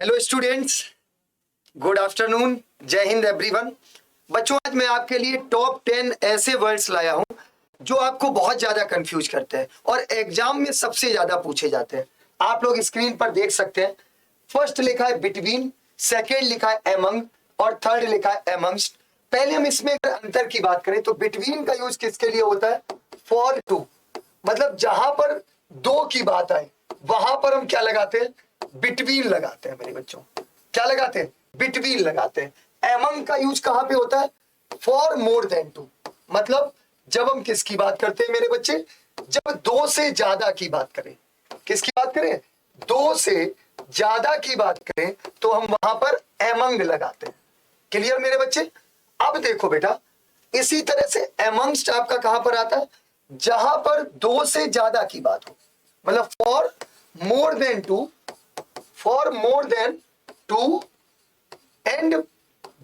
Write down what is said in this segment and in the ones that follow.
Hello students, good afternoon, जय Hind everyone. बच्चों, आज मैं आपके लिए टॉप 10 ऐसे वर्ड्स लाया हूं जो आपको बहुत ज्यादा कंफ्यूज करते हैं और एग्जाम में सबसे ज्यादा पूछे जाते हैं। आप लोग स्क्रीन पर देख सकते हैं। फर्स्ट लिखा है बिटवीन, सेकेंड लिखा है एमंग और थर्ड लिखा है एमंगस्ट। पहले हम इसमें अगर अंतर की बात करें तो बिटवीन का यूज किसके लिए होता है? फॉर टू, मतलब जहां पर दो की बात आए वहां पर हम क्या लगाते हैं? बिटवीन लगाते हैं। मेरे बच्चों, क्या लगाते हैं? बिटवीन लगाते हैं। एमंग का यूज कहां पे होता है? फॉर मोर देन टू, मतलब जब हम किसकी बात करते हैं मेरे बच्चे? जब दो से ज्यादा की बात करें। किसकी बात करें? दो से ज्यादा की बात करें तो हम वहां पर एमंग लगाते हैं। क्लियर मेरे बच्चे? अब देखो बेटा, इसी तरह से एमंगस्ट आपका कहां पर आता है? जहां पर दो से ज्यादा की बात हो, मतलब for more than two, for more than two and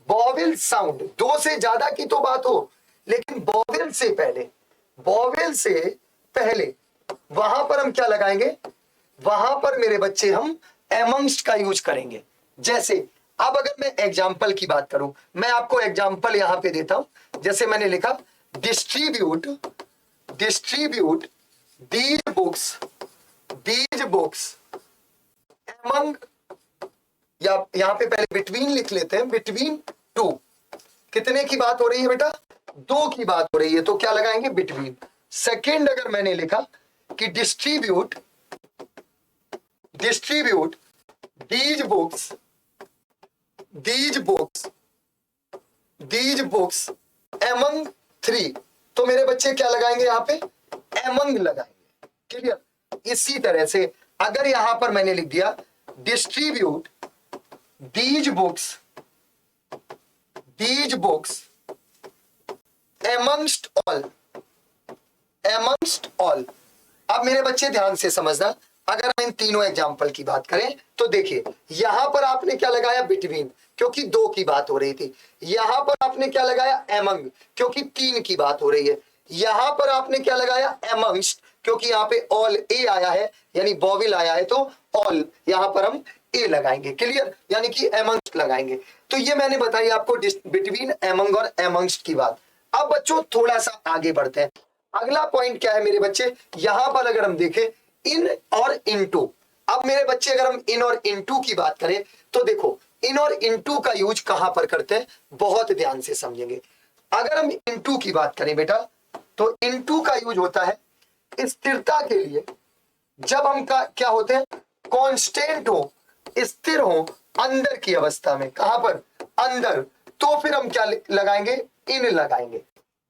vowel sound. दो से ज्यादा की तो बात हो लेकिन वॉवेल से पहले, वॉवेल से पहले वहां पर हम क्या लगाएंगे? वहां पर मेरे बच्चे हम एमंगस्ट का यूज करेंगे। जैसे अब अगर मैं एग्जाम्पल की बात करूं, मैं आपको एग्जाम्पल यहां पे देता हूं। जैसे मैंने लिखा distribute, distribute these books among, या यहां पे पहले बिटवीन लिख लेते हैं, बिटवीन टू। कितने की बात हो रही है बेटा? दो की बात हो रही है, तो क्या लगाएंगे? बिटवीन। सेकेंड अगर मैंने लिखा कि distribute, distribute these books, these books, these books among three, तो मेरे बच्चे क्या लगाएंगे? यहां पे एमंग लगाएंगे। क्लियर? इसी तरह से अगर यहां पर मैंने लिख दिया distribute these books, these books amongst all, amongst all. अब मेरे बच्चे ध्यान से समझना, अगर हम इन तीनों एग्जाम्पल की बात करें तो देखिए यहां पर आपने क्या लगाया? बिटवीन, क्योंकि दो की बात हो रही थी। यहां पर आपने क्या लगाया? एमंग, क्योंकि तीन की बात हो रही है। यहां पर आपने क्या लगाया? एमंगस्ट, क्योंकि यहाँ पे ऑल ए आया है, यानी वॉवेल आया है, तो ऑल यहां पर हम ए लगाएंगे। क्लियर? यानी कि एमंगस्ट लगाएंगे। तो ये मैंने बताई आपको बिटवीन, एमंग और एमंगस्ट की बात। अब बच्चों थोड़ा सा आगे बढ़ते हैं। अगला पॉइंट क्या है मेरे बच्चे? यहां पर अगर हम देखें इन और इनटू। अब मेरे बच्चे अगर हम इन और इनटू की बात करें तो देखो इन और इनटू का यूज कहां पर करते हैं, बहुत ध्यान से समझेंगे। अगर हम इनटू की बात करें बेटा तो इनटू का यूज होता है स्थिरता के लिए। जब हम क्या होते हैं? कांस्टेंट हो, स्थिर हो अंदर की अवस्था में। कहां पर? अंदर। तो फिर हम क्या लगाएंगे? इन लगाएंगे।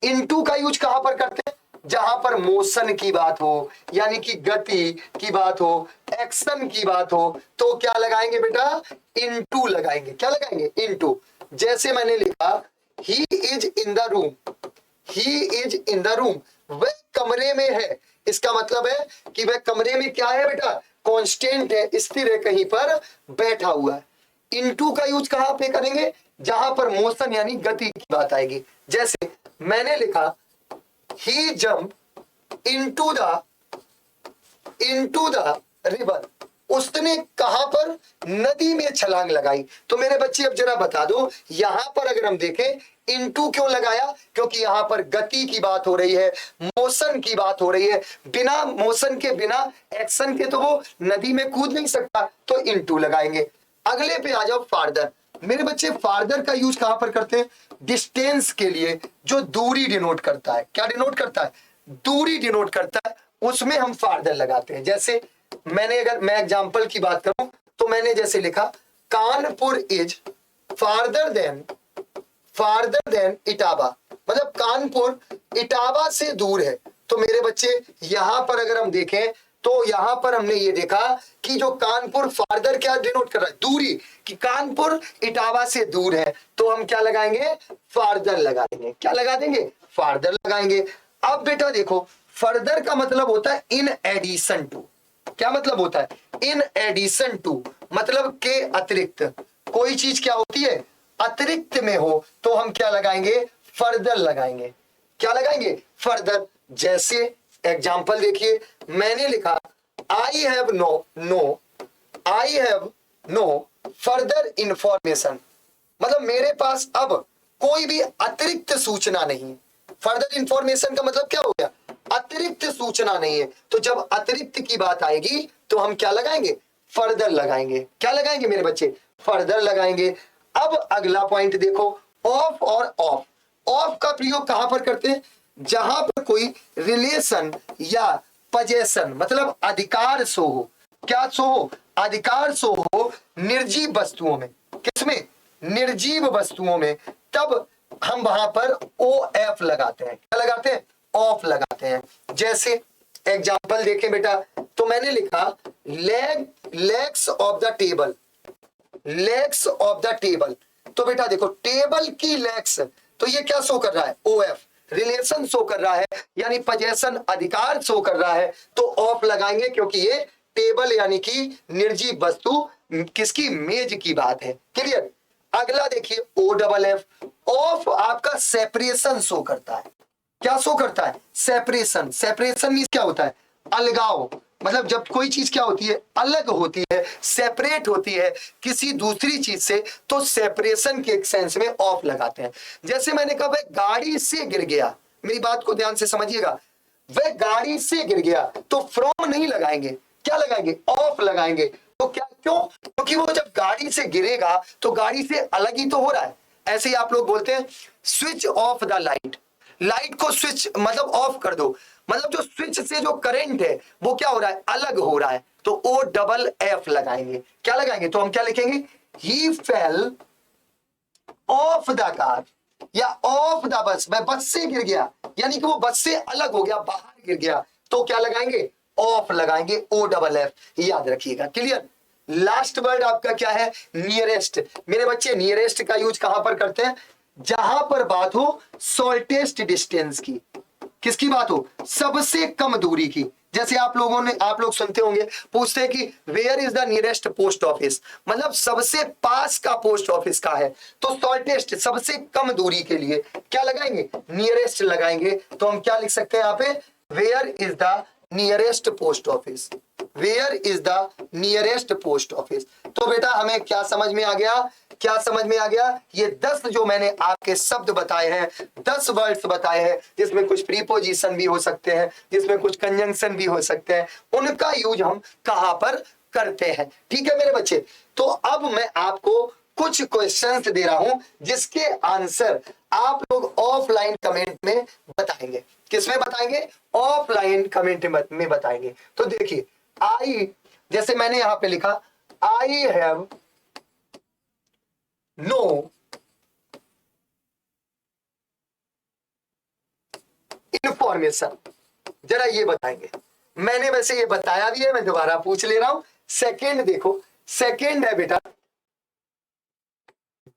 इनटू का यूज कहां पर करते हैं? जहां पर मोशन की बात हो, यानी कि गति की बात हो, एक्शन की बात हो, तो क्या लगाएंगे बेटा? इनटू लगाएंगे। क्या लगाएंगे? इनटू। जैसे मैंने लिखा he is in the room, he is in the room, वह कमरे में है। इसका मतलब है कि वह कमरे में क्या है बेटा? कांस्टेंट है, स्थिर है, कहीं पर बैठा हुआ है। इनटू का यूज कहां पे करेंगे? जहां पर मोशन यानी गति की बात आएगी। जैसे मैंने लिखा ही जंप इनटू द रिवर, उसने कहां पर? नदी में छलांग लगाई। तो मेरे बच्चे अब जरा बता दो, यहां पर अगर हम देखें इनटू क्यों लगाया? क्योंकि यहां पर गति की बात हो रही है, मोशन की बात हो रही है। बिना मोशन के, बिना एक्शन के तो वो नदी में कूद नहीं सकता, तो इनटू लगाएंगे। अगले पे आ जाओ, फार्दर। मेरे बच्चे फार्दर का यूज कहां पर करते हैं? डिस्टेंस के लिए, जो दूरी डिनोट करता है। क्या डिनोट करता है? दूरी डिनोट करता है, उसमें हम फार्दर लगाते हैं। जैसे अगर मैं एग्जांपल की बात करूं तो मैंने जैसे लिखा Kanpur is farther than Etawah, मतलब कानपुर इटावा से दूर है। तो मेरे बच्चे यहां पर अगर हम देखें तो यहां पर हमने ये देखा कि जो कानपुर, फार्दर क्या डिनोट कर रहा है? दूरी, कि कानपुर इटावा से दूर है, तो हम क्या लगाएंगे? फार्दर लगाएंगे। क्या लगा देंगे? फार्दर लगाएंगे। अब बेटा देखो, फर्दर का मतलब होता है इन एडिशन टू। क्या मतलब होता है? इन एडिशन टू, मतलब के अतिरिक्त। कोई चीज क्या होती है? अतिरिक्त में हो तो हम क्या लगाएंगे? फर्दर लगाएंगे। क्या लगाएंगे? फर्दर। जैसे एग्जाम्पल देखिए, मैंने लिखा I have no further information, मतलब मेरे पास अब कोई भी अतिरिक्त सूचना नहीं है। फर्दर इंफॉर्मेशन का मतलब क्या हो गया, अतिरिक्त सूचना नहीं है। तो जब अतिरिक्त की बात आएगी तो हम क्या लगाएंगे, फर्दर लगाएंगे। क्या लगाएंगे मेरे बच्चे, फर्दर लगाएंगे। अब अगला पॉइंट देखो, ऑफ और ऑफ। ऑफ का प्रयोग कहां पर करते हैं, जहां पर कोई रिलेशन या पजेशन मतलब अधिकार सो हो। क्या सो हो, अधिकार सो हो निर्जीव वस्तुओं में। किसमें, निर्जीव वस्तुओं में। तब हम वहां पर ओ एफ लगाते हैं। क्या लगाते हैं, ऑफ लगाते हैं। जैसे एग्जाम्पल देखें बेटा, तो मैंने लिखा legs of the table, legs of the table. तो बेटा देखो टेबल की लेग्स, तो ये क्या शो कर रहा है, ओ एफ, रिलेशन शो कर रहा है, यानी पजेशन अधिकार शो कर रहा है। तो ऑफ लगाएंगे क्योंकि ये टेबल यानी कि निर्जीव वस्तु किसकी, मेज की बात है। क्लियर। अगला देखिए ओ डबल एफ। ऑफ आपका सेपरेशन शो करता है। क्या शो करता है, सेपरेशन। सेपरेशन मींस क्या होता है, अलगाव। मतलब जब कोई चीज क्या होती है, अलग होती है, सेपरेट होती है किसी दूसरी चीज से, तो सेपरेशन के सेंस में ऑफ लगाते हैं। जैसे मैंने कहा वह गाड़ी से गिर गया, मेरी बात को ध्यान से समझिएगा, वह गाड़ी से गिर गया, तो फ्रॉम नहीं लगाएंगे, क्या लगाएंगे, ऑफ लगाएंगे। तो क्या, क्यों, क्योंकि वो जब गाड़ी से गिरेगा तो गाड़ी से अलग ही तो हो रहा है। ऐसे ही आप लोग बोलते हैं switch off the light, light को स्विच मतलब ऑफ कर दो, मतलब जो स्विच से जो करंट है वो क्या हो रहा है, अलग हो रहा है। तो ओ डबल एफ लगाएंगे। क्या लगाएंगे, तो हम क्या लिखेंगे, ही फेल ऑफ द कार या ऑफ द बस, वह बस से गिर गया, यानी कि वो बस से अलग हो गया, बाहर गिर गया। तो क्या लगाएंगे, ऑफ लगाएंगे, ओ डबल एफ, याद रखिएगा। क्लियर। लास्ट वर्ड आपका क्या है, नियरेस्ट। मेरे बच्चे नियरेस्ट का यूज कहां पर करते हैं, जहां पर बात हो शॉर्टेस्ट डिस्टेंस की। किसकी बात हो, सबसे कम दूरी की। जैसे आप लोग सुनते होंगे, पूछते हैं कि where is the nearest post office, मतलब सबसे पास का पोस्ट ऑफिस का है। तो शॉर्टेस्ट सबसे कम दूरी के लिए क्या लगाएंगे, नियरेस्ट लगाएंगे। तो हम क्या लिख सकते हैं यहाँ पे, where is the nearest post office, where is the nearest post office. तो बेटा हमें क्या समझ में आ गया, क्या समझ में आ गया, ये 10 जो मैंने आपके शब्द बताए हैं, 10 वर्ड्स बताए हैं, जिसमें कुछ प्रीपोजिशन भी हो सकते हैं, जिसमें कुछ कंजंक्शन भी हो सकते हैं, उनका यूज हम कहां पर करते हैं। ठीक है मेरे बच्चे। तो अब मैं आपको कुछ क्वेश्चंस दे रहा हूं जिसके आंसर आप लोग ऑफलाइन कमेंट में बताएंगे। किसमें बताएंगे, ऑफलाइन कमेंट में बताएंगे। तो देखिए आई, जैसे मैंने यहां पे लिखा आई हैव नो इंफॉर्मेशन, जरा ये बताएंगे। मैंने वैसे ये बताया भी है, मैं दोबारा पूछ ले रहा हूं। सेकंड देखो, सेकंड है बेटा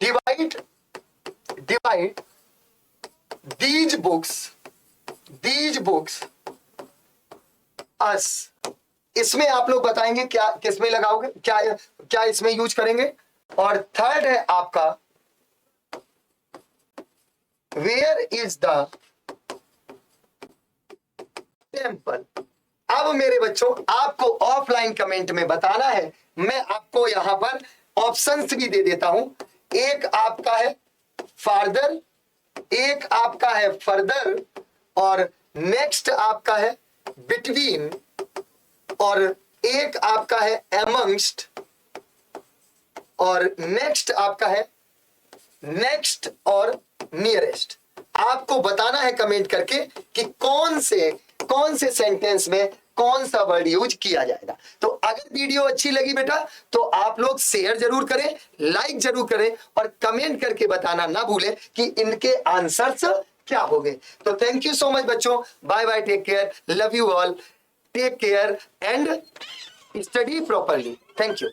डिवाइड दीज बुक्स अस। इसमें आप लोग बताएंगे क्या, किसमें लगाओगे, क्या इसमें यूज करेंगे। और थर्ड है आपका वेयर इज द टेम्पल। अब मेरे बच्चों आपको ऑफलाइन कमेंट में बताना है। मैं आपको यहां पर ऑप्शंस भी दे देता हूं। एक आपका है फार्दर, एक आपका है फर्दर, और नेक्स्ट आपका है बिटवीन, और एक आपका है एमंगस्ट, और नेक्स्ट आपका है नेक्स्ट और नियरेस्ट। आपको बताना है कमेंट करके कि कौन से सेंटेंस में कौन सा वर्ड यूज किया जाएगा। तो अगर वीडियो अच्छी लगी बेटा तो आप लोग शेयर जरूर करें, लाइक जरूर करें, और कमेंट करके बताना ना भूलें कि इनके आंसर्स क्या होंगे। तो थैंक यू सो मच बच्चों, bye bye, take care, love you all, take care and study properly. Thank you.